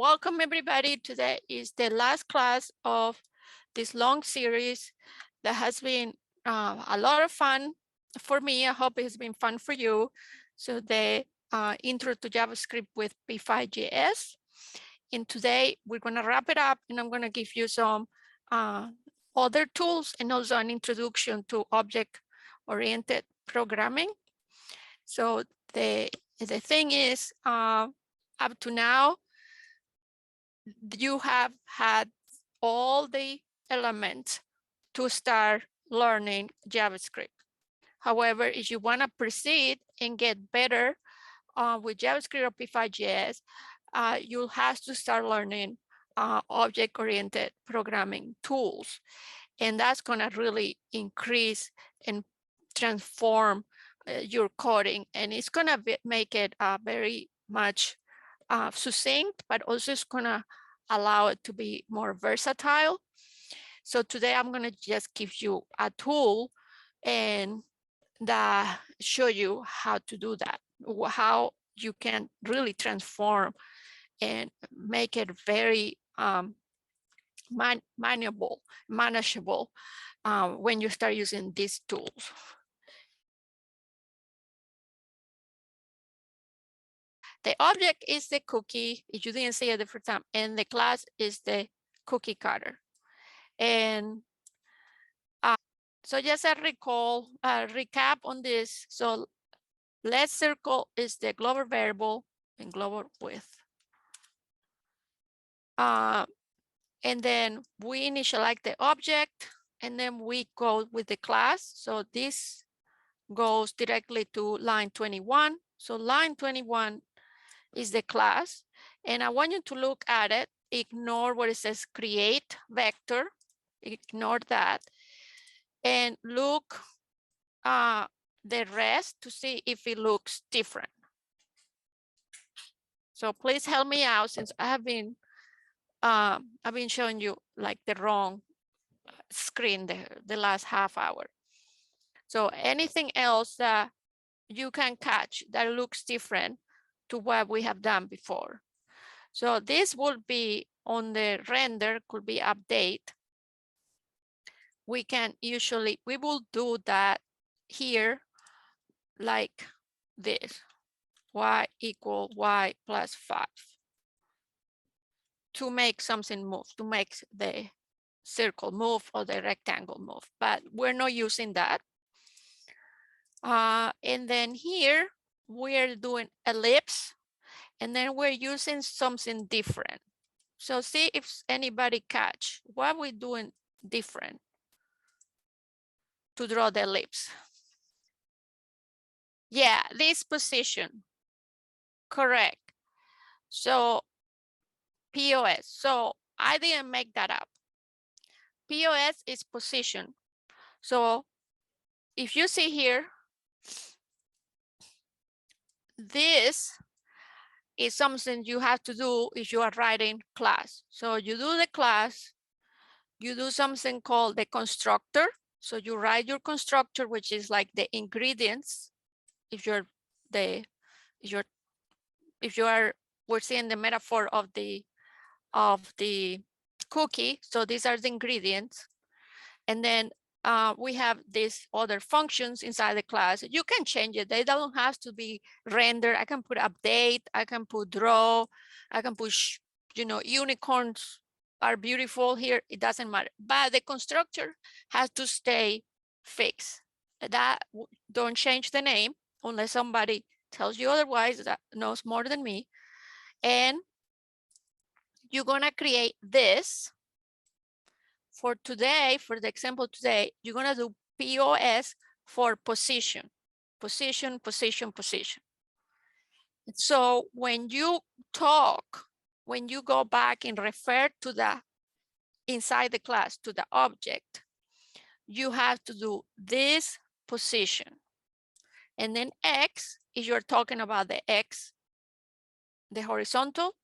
welcome everybody. Today is the last class of this long series that has been a lot of fun for me. I hope it's been fun for you. So the intro to JavaScript with P5.js. And today we're gonna wrap it up and I'm gonna give you some other tools and also an introduction to object-oriented programming. So the thing is, up to now, you have had all the elements to start learning JavaScript. However, if you want to proceed and get better with JavaScript or P5.js, you'll have to start learning object-oriented programming tools. And that's going to really increase and transform your coding. And it's going to make it very much succinct, but also it's going to allow it to be more versatile. So today I'm going to just give you a tool and show you how to do that, how you can really transform and make it very manageable when you start using these tools. The object is the cookie, if you didn't see it the first time, and the class is the cookie cutter. And so just a recap on this. So let's circle is the global variable and global width. And then we initialize the object and then we go with the class. So this goes directly to line 21. So line 21 is the class. And I want you to look at it, ignore what it says create vector, ignore that, and look the rest to see if it looks different. So please help me out since I've been showing you like the wrong screen the last half hour. So anything else that you can catch that looks different to what we have done before. So this will be on the render, could be update. We will do that here like this, y equal y plus 5 to make something move, to make the circle move or the rectangle move, but we're not using that. And then here we're doing ellipse and then we're using something different. So see if anybody catch what we're doing different to draw the ellipse. Yeah, this position, correct. So POS, so I didn't make that up. POS is position. So if you see here, this is something you have to do if you are writing class. So you do the class, you do something called the constructor. So you write your constructor, which is like the ingredients. If we're seeing the metaphor of the cookie. So these are the ingredients. And then we have these other functions inside the class. You can change it. They don't have to be rendered. I can put update. I can put draw. I can push, unicorns are beautiful here. It doesn't matter. But the constructor has to stay fixed. That don't change the name unless somebody tells you otherwise that knows more than me. And you're going to create this. For today, for the example today, you're going to do POS for position, position, position, position. So when you talk, when you go back and refer to the inside the class to the object, you have to do this position. And then X, if you're talking about the X, the horizontal,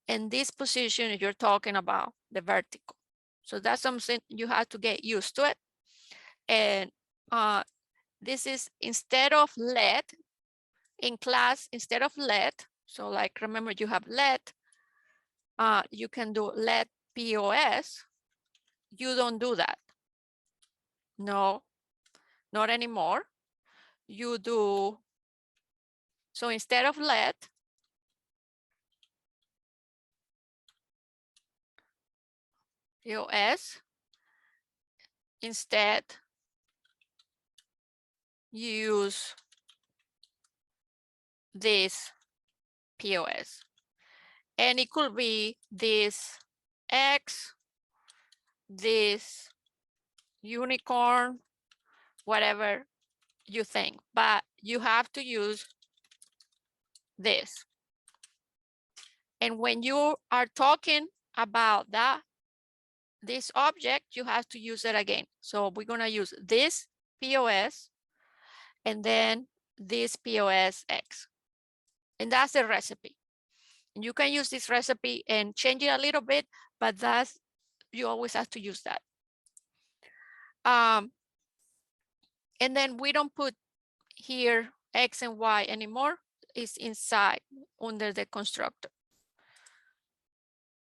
and this position, if you're talking about the vertical. So that's something you have to get used to it. And this is instead of let in class, instead of let, so like remember you have let, you can do let POS. You don't do that. No, not anymore. You do, so instead of let, POS, instead you use this POS. And it could be this X, this unicorn, whatever you think, but you have to use this. And when you are talking about this object, you have to use it again. So we're gonna use this POS and then this POS X. And that's the recipe. And you can use this recipe and change it a little bit, but you always have to use that. And then we don't put here X and Y anymore. It's inside under the constructor.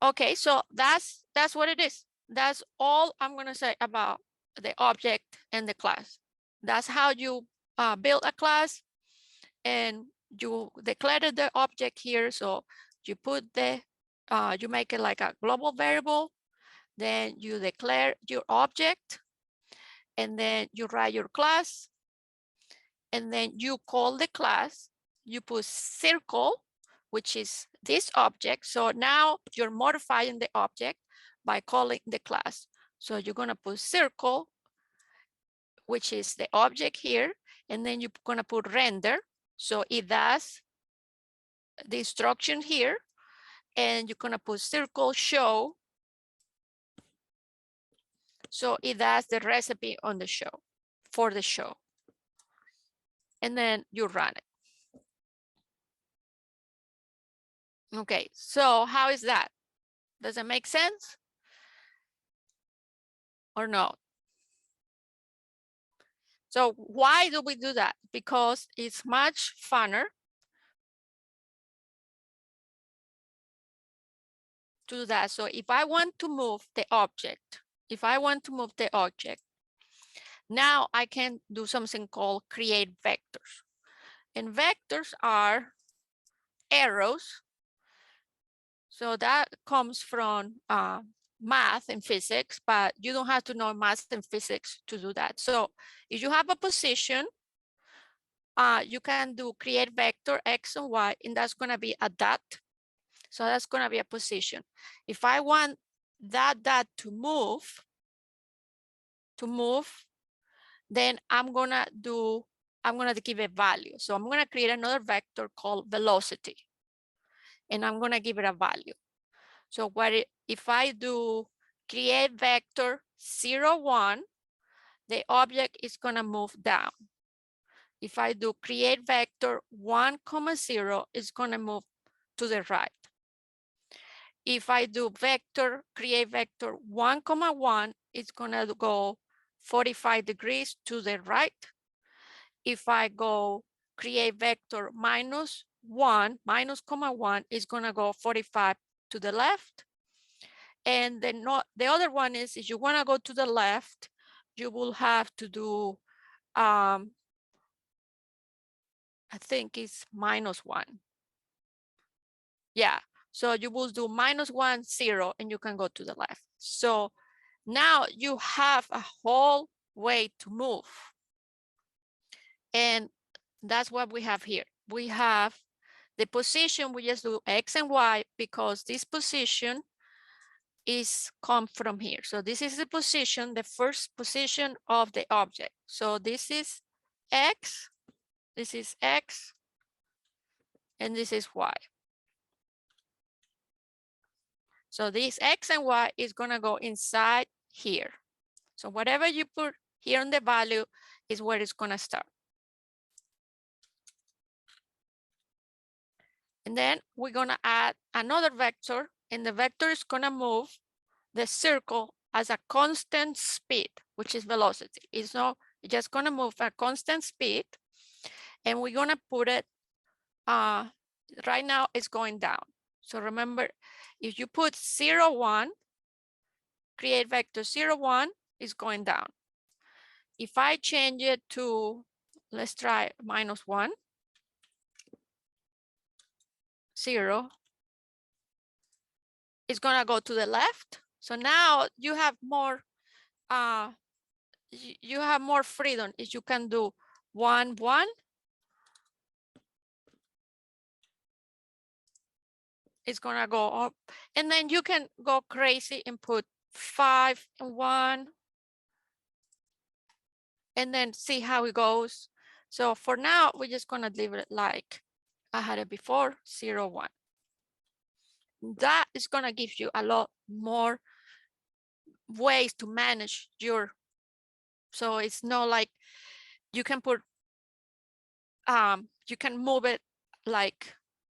Okay, so that's what it is. That's all I'm gonna say about the object and the class. That's how you build a class, and you declare the object here. So you put you make it like a global variable, then you declare your object, and then you write your class, and then you call the class, you put circle, which is this object. So now you're modifying the object by calling the class. So you're gonna put circle, which is the object here, and then you're gonna put render. So it does the instruction here, and you're gonna put circle show. So it does the recipe on the show, for the show. And then you run it. Okay, so how is that? Does it make sense? Or no? So why do we do that? Because it's much funner to do that. So if I want to move the object, now I can do something called create vectors. And vectors are arrows. So that comes from math and physics, but you don't have to know math and physics to do that. So if you have a position, you can do create vector X and Y, and that's gonna be a dot. So that's gonna be a position. If I want that dot to move, then I'm gonna give it value. So I'm gonna create another vector called velocity, and I'm gonna give it a value. So if I do create vector 0, 1, the object is gonna move down. If I do create vector 1, 0, it's gonna move to the right. If I do create vector 1, 1, it's gonna go 45 degrees to the right. If I go create vector -1, -1, it's gonna go 45 to the left. And then the other one is, if you wanna go to the left, you will have to do, I think it's -1. Yeah, so you will do -1, 0, and you can go to the left. So now you have a whole way to move. And that's what we have here. We have the position, we just do X and Y because this position come from here. So this is the position, the first position of the object. So this is X, and this is Y. So this X and Y is gonna go inside here. So whatever you put here on the value is where it's gonna start. And then we're gonna add another vector, and the vector is gonna move the circle as a constant speed, which is velocity. It's just gonna move at constant speed, and we're gonna put it, right now it's going down. So remember, if you put 0, 1, create vector 0, 1 is going down. If I change it to, let's try -1, 0, it's gonna go to the left. So now you have more you have more freedom. If you can do 1, 1, it's gonna go up, and then you can go crazy and put 5 and 1, and then see how it goes. So for now, we're just gonna leave it like I had it before, 0, 1. That is gonna give you a lot more ways to manage your, so it's not like you can put you can move it like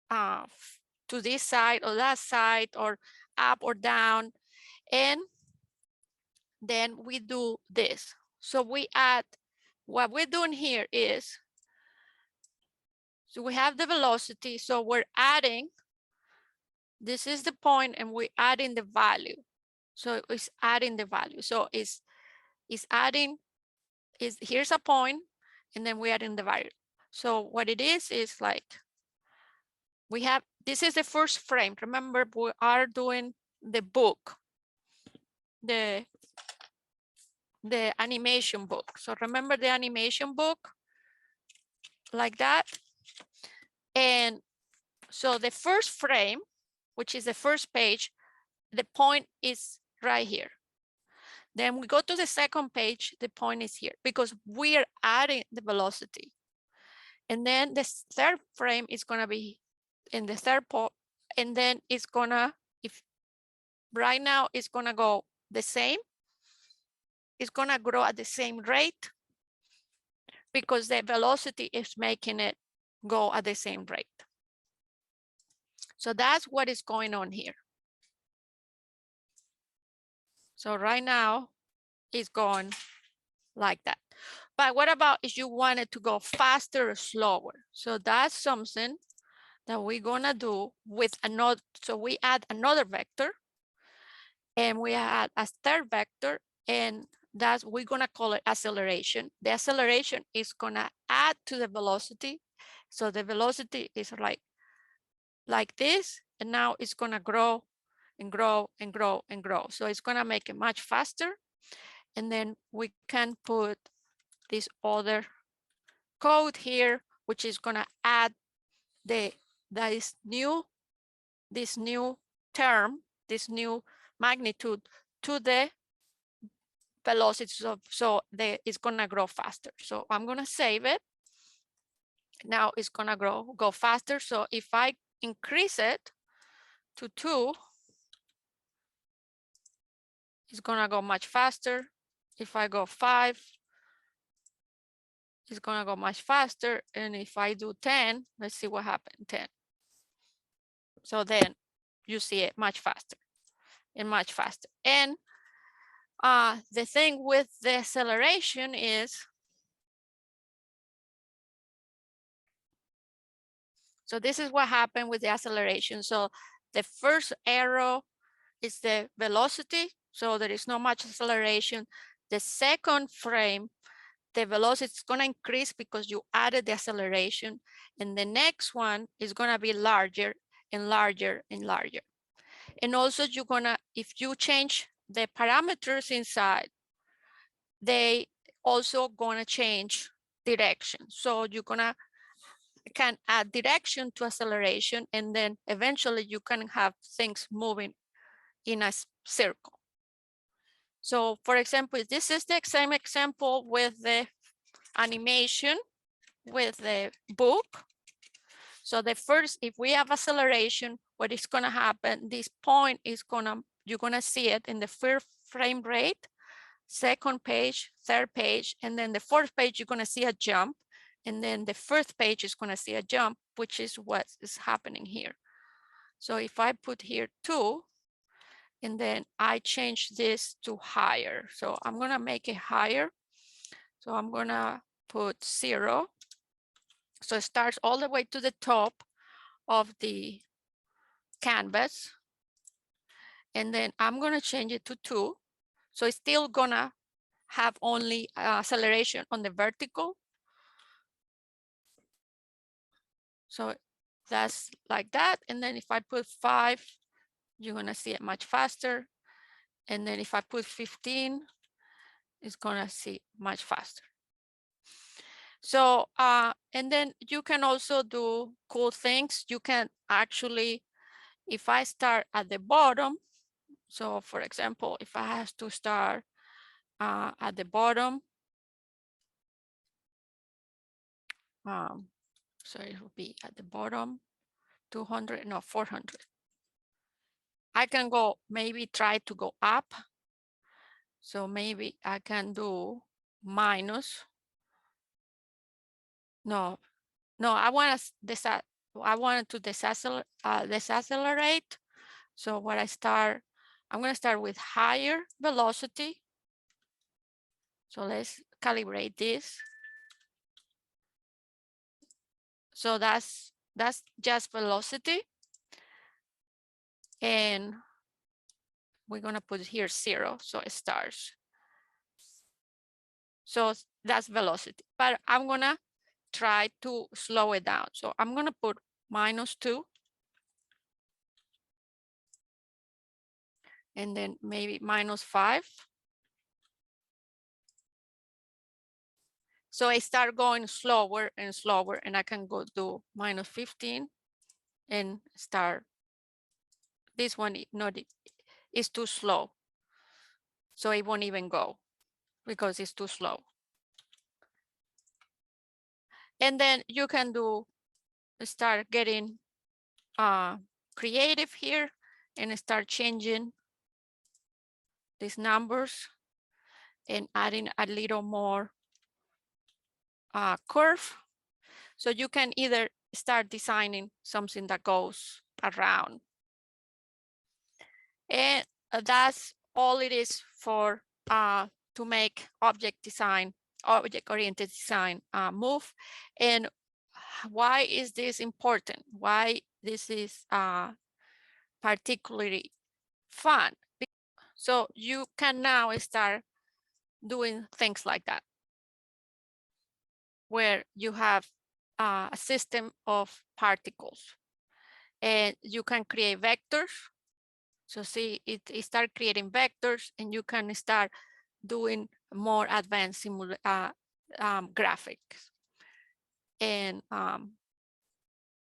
to this side or that side or up or down. And then we do this. So we add, what we're doing here is, so we have the velocity, so we're adding, this is the point, and we're adding the value. So it's adding the value. So it's adding, here's a point, and then we're adding the value. So what it is like, we have, this is the first frame. Remember, we are doing the book, the animation book. So remember the animation book, like that. And so the first frame, which is the first page, the point is right here. Then we go to the second page, the point is here, because we are adding the velocity. And then the third frame is gonna be in the third point, and then it's gonna, if right now it's gonna go the same, it's gonna grow at the same rate because the velocity is making it go at the same rate. So that's what is going on here. So right now it's going like that. But what about if you wanted to go faster or slower? So that's something that we're gonna do with another, so we add another vector and we add a third vector, and that's, we're gonna call it acceleration. The acceleration is gonna add to the velocity. So the velocity is like this, and now it's gonna grow and grow and grow and grow. So it's gonna make it much faster. And then we can put this other code here, which is gonna add this new term, this new magnitude to the velocity, so it's gonna grow faster. So I'm gonna save it. Now it's gonna go faster. So if I increase it to 2, it's gonna go much faster. If I go 5, it's gonna go much faster. And if I do 10, let's see what happened, 10. So then you see it much faster and much faster. And the thing with the acceleration is, so this is what happened with the acceleration. So the first arrow is the velocity. So there is not much acceleration. The second frame, the velocity is going to increase because you added the acceleration. And the next one is going to be larger and larger and larger. And also you're going to, if you change the parameters inside, they also going to change direction. So you're going to can add direction to acceleration, and then eventually you can have things moving in a circle. So for example, this is the same example with the animation with the book. So the first, if we have acceleration, what is gonna happen, this point is you're gonna see it in the first frame rate, second page, third page, and then the fourth page, you're gonna see a jump. And then the first page is gonna see a jump, which is what is happening here. So if I put here 2, and then I change this to higher. So I'm gonna make it higher. So I'm gonna put 0. So it starts all the way to the top of the canvas. And then I'm going to change it to 2. So it's still going to have only acceleration on the vertical. So that's like that. And then if I put 5, you're going to see it much faster. And then if I put 15, it's going to see much faster. So, and then you can also do cool things. You can actually, if I start at the bottom, so for example, if I have to start at the bottom, so it will be at the bottom, 200, no, 400. I can go, maybe try to go up. So maybe I can do minus. No, I want to decelerate. So what I'm going to start with higher velocity. So let's calibrate this. So that's just velocity. And we're going to put here 0. So it starts. So that's velocity. But I'm going to try to slow it down. So I'm going to put -2. And then maybe -5. So I start going slower and slower, and I can go do -15 and start. This one is too slow. So it won't even go because it's too slow. And then you can start getting creative here and start changing these numbers and adding a little more curve. So you can either start designing something that goes around. And that's all it is for to make object-oriented design move. And why is this important? Why this is particularly fun? So you can now start doing things like that, where you have a system of particles and you can create vectors. So see, it start creating vectors, and you can start doing more advanced graphics. And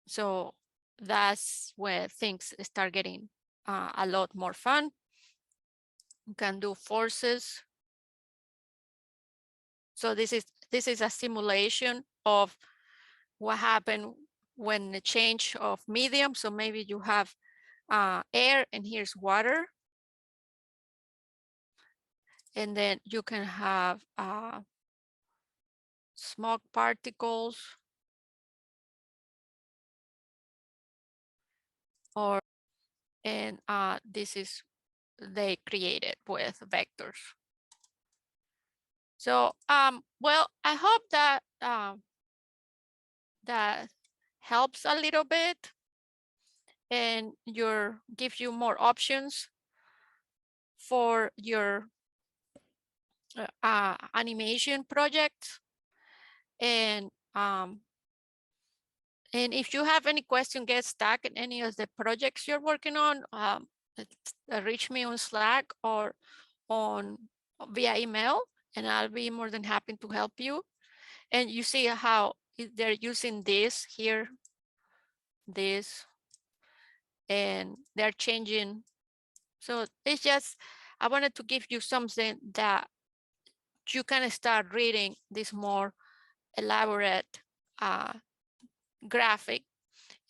so that's where things start getting a lot more fun. You can do forces. So this is a simulation of what happened when the change of medium. So maybe you have air and here's water. And then you can have smoke particles, and this is they created with vectors. So well, I hope that that helps a little bit and gives you more options for your animation projects. And if you have any question, get stuck in any of the projects you're working on, reach me on Slack or via email, and I'll be more than happy to help you. And you see how they're using this here, this, and they're changing. So it's just, I wanted to give you something that you can start reading this more elaborate graphic,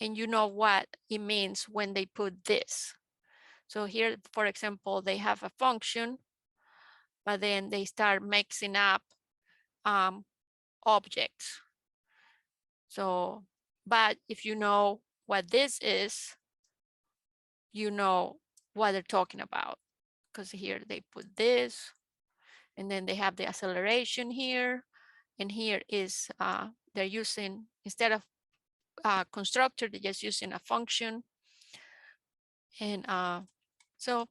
and you know what it means when they put this. So here, for example, they have a function, but then they start mixing up objects. So, but if you know what this is, you know what they're talking about, because here they put this, and then they have the acceleration here, and here is they're using, instead of constructor, they're just using a function. And so